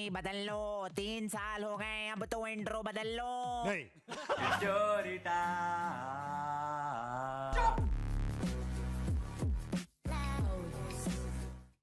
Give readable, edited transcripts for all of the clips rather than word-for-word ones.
बदल लो, 3 साल हो गए, अब तो इंट्रो बदल लो। नहीं। Story time.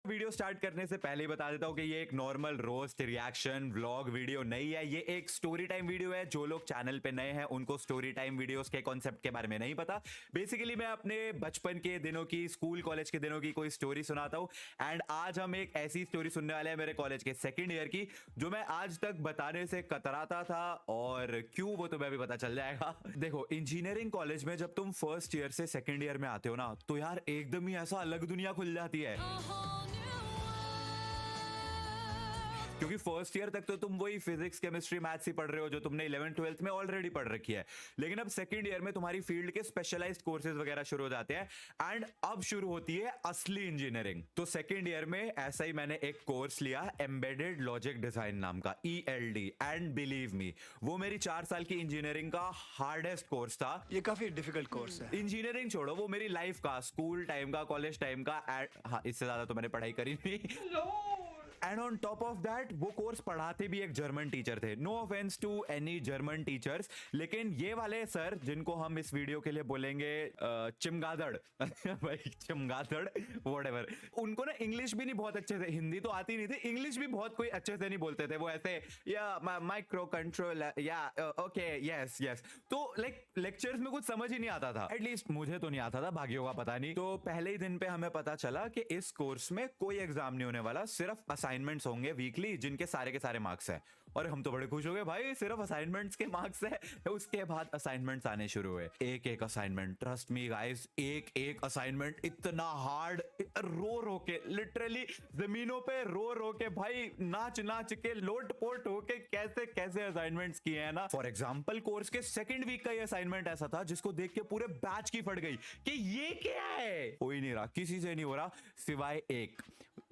वीडियो स्टार्ट करने से पहले ही बता देता हूं कि ये एक normal roast reaction vlog video नहीं है, ये एक स्टोरी टाइम वीडियो है। जो लोग चैनल पे नए हैं उनको स्टोरी टाइम वीडियोस के कॉन्सेप्ट के बारे में नहीं पता। बेसिकली मैं अपने बचपन के दिनों की, स्कूल कॉलेज के दिनों की कोई स्टोरी सुनाता हूं। एंड आज हम एक ऐसी स्टोरी सुनने वाले हैं मेरे कॉलेज के सेकेंड ईयर की, जो मैं आज तक बताने से कतराता था, और क्यों वो तुम्हें भी पता चल जाएगा। देखो, इंजीनियरिंग कॉलेज में जब तुम फर्स्ट ईयर से सेकेंड ईयर में आते हो ना, तो यार एकदम ही ऐसा अलग दुनिया खुल जाती है। क्योंकि फर्स्ट ईयर तक तो तुम वही फिजिक्स, केमिस्ट्री, मैथ्स ही पढ़ रहे हो जो तुमने 11th 12th में ऑलरेडी पढ़ रखी है। लेकिन अब सेकंड ईयर में तुम्हारी फील्ड के स्पेशलाइज्ड कोर्सेज वगैरह शुरू हो जाते हैं, एंड अब शुरू होती है असली इंजीनियरिंग। तो सेकंड ईयर में ऐसा ही मैंने एक कोर्स लिया, एम्बेडेड लॉजिक डिजाइन नाम का, ELD। एंड बिलीव मी, वो मेरी 4 साल की इंजीनियरिंग का हार्डेस्ट कोर्स था। ये काफी डिफिकल्ट कोर्स है। इंजीनियरिंग छोड़ो, वो मेरी लाइफ का, स्कूल टाइम का, कॉलेज टाइम का, हाँ, इससे ज्यादा तो मैंने पढ़ाई करी नहीं। And on top of that वो कोर्स पढ़ाते भी एक जर्मन टीचर थे। No offence to any German teachers, लेकिन ये वाले सर, जिनको हम इस वीडियो के लिए बोलेंगे चिमगादड़ भाई चिमगादड़ व्हाटएवर, उनको ना इंग्लिश भी नहीं बहुत अच्छे से, हिंदी तो आती नहीं थी, इंग्लिश भी बहुत कोई अच्छे से नहीं बोलते थे। वो ऐसे या माइक्रो कंट्रोल या ओके यस यस, तो लाइक लेक्चर्स में कुछ समझ ही नहीं आता था। एटलीस्ट मुझे तो नहीं आता था, भाग्यों का पता नहीं। तो पहले ही दिन पे हमें पता चला कि इस कोर्स में कोई एग्जाम नहीं होने वाला, सिर्फ असाइनमेंट्स होंगे वीकली, जिनके सारे के सारे मार्क्स हैं। और हम तो बड़े खुश हो गए, भाई सिर्फ असाइनमेंट्स के मार्क्स है। उसके बाद असाइनमेंट्स आने शुरू हुए, एक एक असाइनमेंट, ट्रस्ट मी गाइस, एक एक असाइनमेंट इतना हार्ड, रो रो के, लिटरली जमीनों पे रो रो के, भाई नाच नाच के, लोट पोट होके कैसे कैसे असाइनमेंट्स किए हैं ना। फॉर एग्जाम्पल, कोर्स के सेकंड वीक का ये असाइनमेंट ऐसा था जिसको देख के पूरे बैच की फट गई कि ये क्या है। हो ही नहीं रहा, किसी से नहीं हो रहा, सिवाय एक,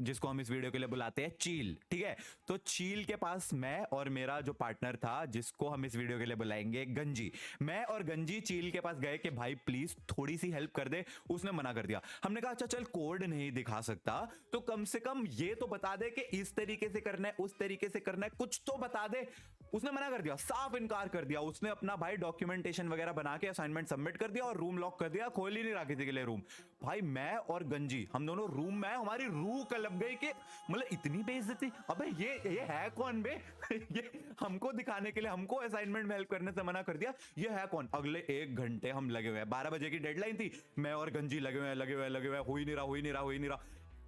जिसको हम इस वीडियो के लिए बुलाते हैं चील। ठीक है, तो चील के पास मैं और मेरा जो पार्टनर था, जिसको हम इस वीडियो के लिए बुलाएंगे गंजी, मैं और गंजी चील के पास गए कि भाई प्लीज थोड़ी सी हेल्प कर दे। उसने मना कर दिया। हमने कहा अच्छा चल, कोड नहीं दिखा सकता तो कम से कम ये तो बता दे कि इस तरीके से करना है, उस तरीके से करना है, कुछ तो बता दे। उसने मना कर दिया, साफ इनकार कर दिया। उसने अपना भाई डॉक्यूमेंटेशन वगैरह बना के असाइनमेंट सबमिट कर दिया और रूम लॉक कर दिया, खोल ही नहीं रहा किसी के लिए रूम। भाई मैं और गंजी, हम दोनों रूम में, हमारी रूह कलप गई कि मतलब इतनी बेइज्जती, अबे ये है कौन बे ये हमको दिखाने के लिए, हमको असाइनमेंट में हेल्प करने से मना कर दिया, ये है कौन। अगले 1 घंटे हम लगे हुए हैं, 12 बजे की डेडलाइन थी, मैं और गंजी लगे हुए, हो ही नहीं रहा।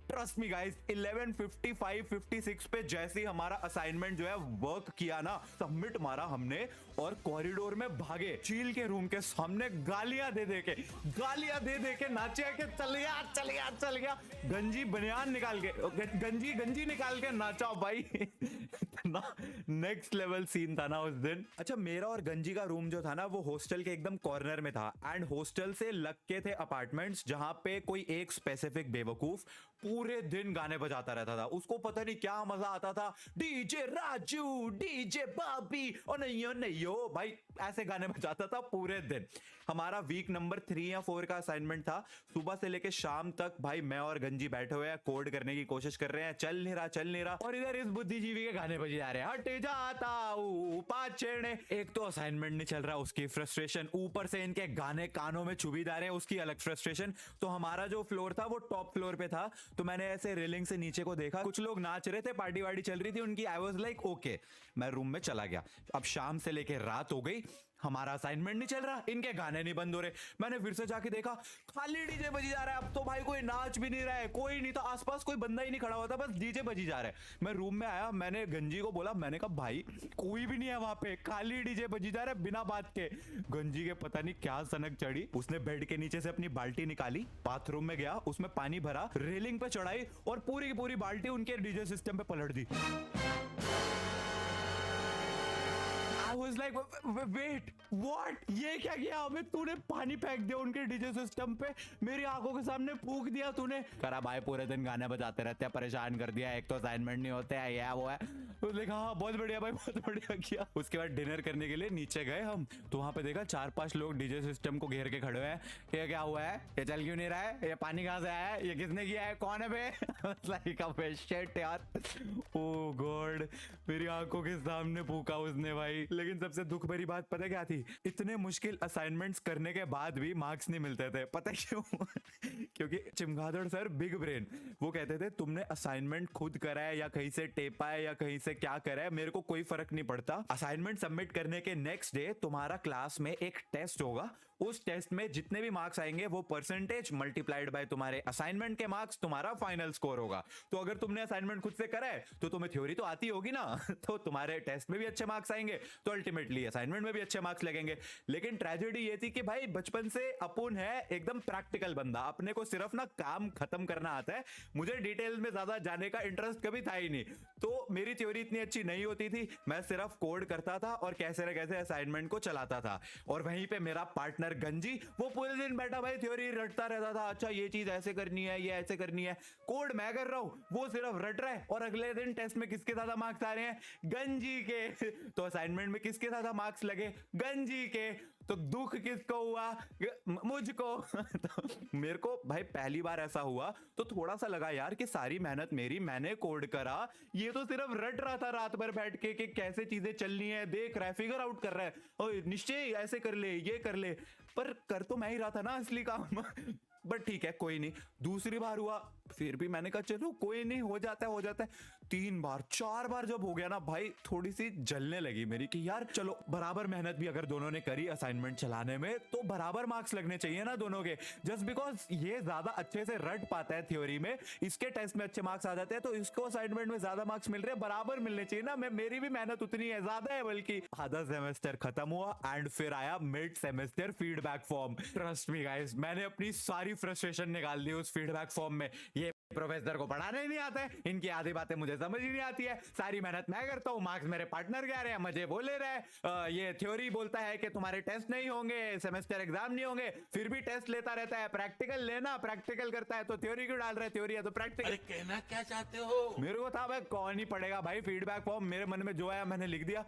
ट्रस्ट मी गाइस, 11:55-56 पे जैसे ही हमारा असाइनमेंट जो है वर्क किया ना, सबमिट मारा हमने और कॉरिडोर में भागे, चील के रूम के सामने गालियां दे दे के नाचे के चल गया। गंजी बनियान निकाल के, गंजी निकाल के नाचा भाई। इतना नेक्स्ट लेवल सीन था ना उस दिन। अच्छा, मेरा और गंजी का रूम जो था ना, वो हॉस्टल के एकदम कॉर्नर में था, एंड हॉस्टल से लग के थे अपार्टमेंट्स, जहां पे कोई एक स्पेसिफिक बेवकूफ पूरे दिन गाने बजाता रहता था। उसको पता नहीं क्या मजा आता था, डीजे राजू, डीजे बाबी, और नहीं हो भाई, ऐसे गाने बजाता था पूरे दिन। हमारा वीक नंबर 3 या 4 का असाइनमेंट था। सुबह से लेके शाम तक भाई मैं और गंजी बैठे हुए हैं, कोड करने की कोशिश कर रहे हैं, चल नहीं रहा, और इधर इस बुद्धिजीवी के गाने बजे जा रहे हैं, हट जाता हूं पाछेड़े। एक तो असाइनमेंट नहीं चल रहा, उसकी फ्रस्ट्रेशन, ऊपर से इनके गाने कानों में चुभी जा रहे हैं, उसकी अलग फ्रस्ट्रेशन। तो हमारा जो फ्लोर था वो टॉप फ्लोर पे था, तो मैंने ऐसे रेलिंग से नीचे को देखा, कुछ लोग नाच रहे थे, पार्टी वार्टी चल रही थी उनकी। आई वाज लाइक ओके, मैं रूम में चला गया। अब शाम से लेके रात हो गई, हमारा असाइनमेंट नहीं चल रहा, इनके गाने नहीं बंद हो रहे। मैंने फिर से जाके देखा, खाली डीजे बजी जा रहा है। अब तो भाई कोई नाच भी नहीं रहा है, कोई नहीं था आसपास, कोई बंदा ही नहीं खड़ा हुआ था, बस डीजे बजी जा रहा है। मैं रूम में आया, मैंने गंजी को बोला, मैंने कहा भाई कोई भी नहीं है वहां पे, खाली डीजे बजी जा रहा है बिना बात के। गंजी के पता नहीं क्या सनक चढ़ी, उसने बेड के नीचे से अपनी बाल्टी निकाली, बाथरूम में गया, उसमें पानी भरा, रेलिंग पे चढ़ाई और पूरी की पूरी बाल्टी उनके डीजे सिस्टम पे पलट दी। वाज लाइक वेट व्हाट, ये क्या किया अबे तूने? पानी फेंक दिया उनके डीजे सिस्टम पे, मेरी आंखों के सामने फूंक दिया तूने। करा भाई पूरे दिन गाने बजाते रहते हैं, परेशान कर दिया, एक तो असाइनमेंट नहीं होते हैं, ये वो है। उसने कहा हाँ बहुत बढ़िया भाई, बहुत बढ़िया किया। उसके बाद डिनर करने के लिए नीचे गए हम, तो वहां पे देखा 4-5 लोग डीजे सिस्टम को घेर के खड़े हुए हैं। ये क्या हुआ है, ये चल क्यों नहीं रहा है, ये पानी कहाँ से आया है, ये किसने किया है, कौन है बे? लाइक अबे शिट यार, ओ गॉड, मेरी आंखों के सामने फूका उसने भाई। लेकिन सबसे दुख भरी बात पता क्या थी, इतने मुश्किल असाइनमेंट्स करने के बाद भी मार्क्स नहीं मिलते थे। पता क्यों? क्योंकि चिमगादड़ सर बिग ब्रेन, वो कहते थे तुमने असाइनमेंट खुद करा है या कहीं से टेपा है या कहीं से क्या करा है, मेरे को कोई फर्क नहीं पड़ता। असाइनमेंट सबमिट करने के नेक्स्ट डे तुम्हारा क्लास में एक टेस्ट होगा, उस टेस्ट में जितने भी मार्क्स आएंगे वो परसेंटेज मल्टीप्लाइड बाय तुम्हारे असाइनमेंट के मार्क्स, तुम्हारा फाइनल स्कोर होगा। तो अगर तुमने असाइनमेंट खुद से करा है तो तुम्हें थ्योरी तो आती होगी ना, तो तुम्हारे टेस्ट में भी अच्छे मार्क्स आएंगे, तो अल्टीमेटली असाइनमेंट में भी अच्छे मार्क्स लगेंगे। लेकिन ट्रेजेडी ये थी कि भाई बचपन से अपुन है एकदम प्रैक्टिकल बंदा, अपने को सिर्फ ना काम खत्म करना आता है, मुझे डिटेल में ज्यादा जाने का इंटरेस्ट कभी था ही नहीं। तो मेरी थ्योरी इतनी अच्छी नहीं होती थी, मैं सिर्फ कोड करता था और कैसे न कैसे असाइनमेंट को चलाता था। और वहीं पे मेरा पार्टनर गंजी, वो पूरे दिन बैठा भाई थ्योरी रटता रहता था, अच्छा ये चीज ऐसे करनी है, ये ऐसे करनी है। कोड मैं कर रहा हूं, वो सिर्फ रट रहा है। और अगले दिन टेस्ट में किसके ज्यादा मार्क्स आ रहे हैं, गंजी के। तो असाइनमेंट में किसके ज्यादा मार्क्स लगे, गंजी के। तो दुख किसको हुआ, मुझको। तो मेरे को भाई पहली बार ऐसा हुआ तो थोड़ा सा लगा यार कि सारी मेहनत मेरी, मैंने कोड करा, ये तो सिर्फ रट रहा था रात भर बैठ के कि कैसे चीजें चलनी है, देख रहा है, फिगर आउट कर रहा है, ओए निश्चय ऐसे कर ले, ये कर ले, पर कर तो मैं ही रहा था ना असली काम। बट ठीक है कोई नहीं। दूसरी बार हुआ, फिर भी मैंने कहा चलो कोई नहीं, हो जाता है हो जाता है। 3 बार 4 बार जब हो गया ना भाई, थोड़ी सी जलने लगी मेरी कि यार चलो बराबर मेहनत भी अगर दोनों ने करी असाइनमेंट चलाने में तो बराबर मार्क्स लगने चाहिए ना दोनों के। जस्ट बिकॉज ये ज्यादा अच्छे से रट पाता है थ्योरी में, इसके टेस्ट में अच्छे मार्क्स आ जाते हैं, तो इसको असाइनमेंट में ज्यादा मार्क्स मिल रहे हैं, बराबर मिलने चाहिए ना। मेरी भी मेहनत उतनी है, ज्यादा है बल्कि। आधा सेमेस्टर खत्म हुआ एंड फिर आया mid semester feedback form. Trust me guys, मैंने अपनी सारी फ्रस्ट्रेशन निकाल दी उस फीडबैक फॉर्म में। ये प्रोफेसर को पढ़ाने ही नहीं आता है, इनकी आधी बातें मुझे समझ ही नहीं आती है, सारी मेहनत मैं करता हूँ, मार्क्स मेरे पार्टनर कह रहे हैं, मुझे बोले रहे, ये थ्योरी बोलता है कि तुम्हारे टेस्ट नहीं होंगे, सेमेस्टर एग्जाम नहीं होंगे, फिर भी टेस्ट लेता रहता है, प्रैक्टिकल लेना, प्रैक्टिकल करता है तो थ्योरी क्यों डाल रहे, थ्योरी है तो प्रैक्टिकल। अरे कहना क्या चाहते हो? मेरे को था भाई कौन ही पढ़ेगा भाई फीडबैक फॉर्म, मेरे मन में जो आया मैंने लिख दिया।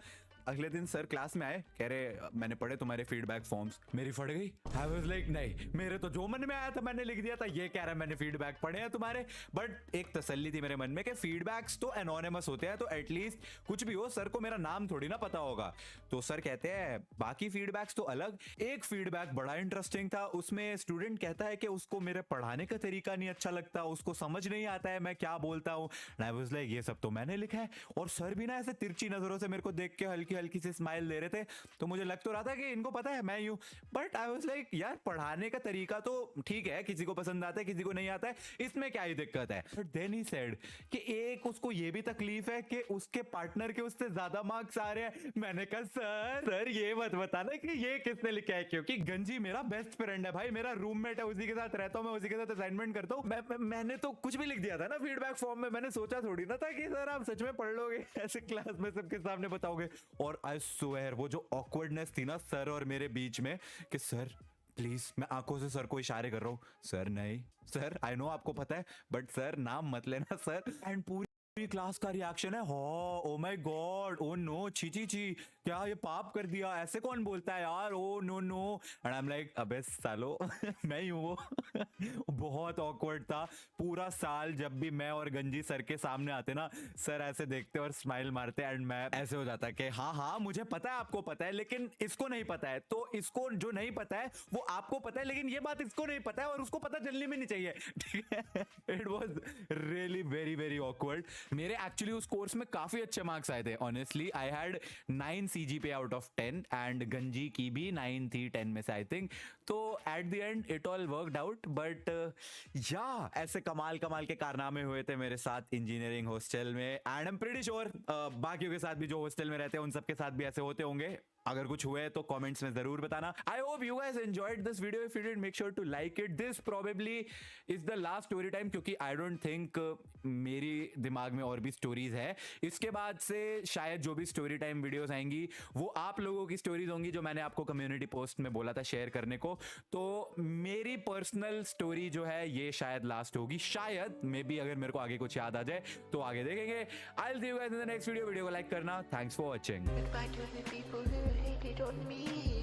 अगले दिन सर क्लास में आए, कह रहे मैंने पढ़े तुम्हारे फीडबैक फॉर्म्स, मेरी फट गई। आई वाज लाइक नहीं, मेरे तो जो मन में आया था मैंने लिख दिया था, ये कह रहा है मैंने फीडबैक पढ़े हैं तुम्हारे। बट एक तसल्ली थी मेरे मन में कि फीडबैक्स तो एनोनिमस होते हैं, तो एटलीस्ट कुछ भी हो सर को मेरा नाम थोड़ी ना पता होगा। तो सर कहते हैं बाकी फीडबैक्स तो अलग। एक फीडबैक बड़ा इंटरेस्टिंग था, उसमें स्टूडेंट कहता है कि उसको मेरे पढ़ाने का तरीका नहीं अच्छा लगता, उसको समझ नहीं आता है मैं क्या बोलता हूँ। आई वाज लाइक ये सब तो मैंने लिखा है। और सर भी ना ऐसे तिरछी नजरों से मेरे को देख के हल्की हल्की सी स्माइल दे रहे थे, तो मुझे लग तो रहा था कि इनको पता है मैं यूं। बट आई वाज लाइक यार पढ़ाने का तरीका तो ठीक है, किसी को पसंद आता है किसी को नहीं आता है, इसमें क्या ही दिक्कत है। बट देन ही सेड कि एक उसको ये भी तकलीफ है कि उसके पार्टनर के उससे ज्यादा मार्क्स आ रहे हैं। मैंने कहा सर ये मत बताना कि ये किसने लिखा है, क्योंकि गंजी मेरा बेस्ट फ्रेंड है भाई, मेरा रूममेट है, उसी के साथ रहता हूं मैं, उसी के साथ असाइनमेंट करता हूं। मैंने तो कुछ भी लिख दिया था ना फीडबैक फॉर्म में, मैंने सोचा थोड़ी ना था कि सर आप सच में पढ़ लोगे, ऐसे क्लास में सबके सामने बताओगे। और आई स्वेयर वो जो ऑकवर्डनेस थी ना सर और मेरे बीच में कि सर प्लीज, मैं आंखों से सर को इशारे कर रहा हूँ, सर नहीं सर, आई नो आपको पता है बट सर नाम मत लेना सर। एंड पूरी क्लास का रिएक्शन है oh my God, oh no, छी छी छी, क्या ये पाप कर दिया, ऐसे कौन बोलता है यार, oh no no. And I am like अबे सालो मैं ही हूँ वो। बहुत ऑकवर्ड था पूरा साल, जब भी मैं और गंजी सर के सामने आते ना, सर ऐसे देखते और स्माइल मारते एंड मैं ऐसे हो जाता कि हाँ हाँ मुझे पता है आपको पता है लेकिन इसको नहीं पता है, तो इसको जो नहीं पता है वो आपको पता है लेकिन ये बात इसको नहीं पता है और उसको पता चलनी भी नहीं चाहिए, ठीक है। It was really very very awkward. मेरे एक्चुअली उस कोर्स में काफी अच्छे मार्क्स आए थे, honestly I had 9 CGPA out of 10 and गंजी की भी 9 थी 10 में से आई थिंक। तो at the end it all worked out. But या ऐसे कमाल कमाल के कारनामे हुए थे मेरे साथ इंजीनियरिंग हॉस्टल में, and I am pretty sure बाकियों के साथ भी जो हॉस्टल में रहते हैं उन सबके साथ भी ऐसे होते होंगे। अगर कुछ हुए तो कमेंट्स में जरूर बताना. I hope you guys enjoyed this video. If you did make sure to like it. This probably is the last story time, क्योंकि आई डोंट थिंक मेरी दिमाग में और भी स्टोरीज है. इसके बाद से शायद जो भी स्टोरी टाइम वीडियोस आएंगी वो आप लोगों की स्टोरीज होंगी, जो मैंने आपको कम्युनिटी पोस्ट में बोला था शेयर करने को. तो मेरी पर्सनल स्टोरी जो है ये शायद लास्ट होगी, शायद मे बी. अगर मेरे को आगे कुछ याद आ जाए तो आगे देखेंगे. I will see you guys in the next video. Video को लाइक करना. Thanks for watching. Goodbye to the people who hated on me.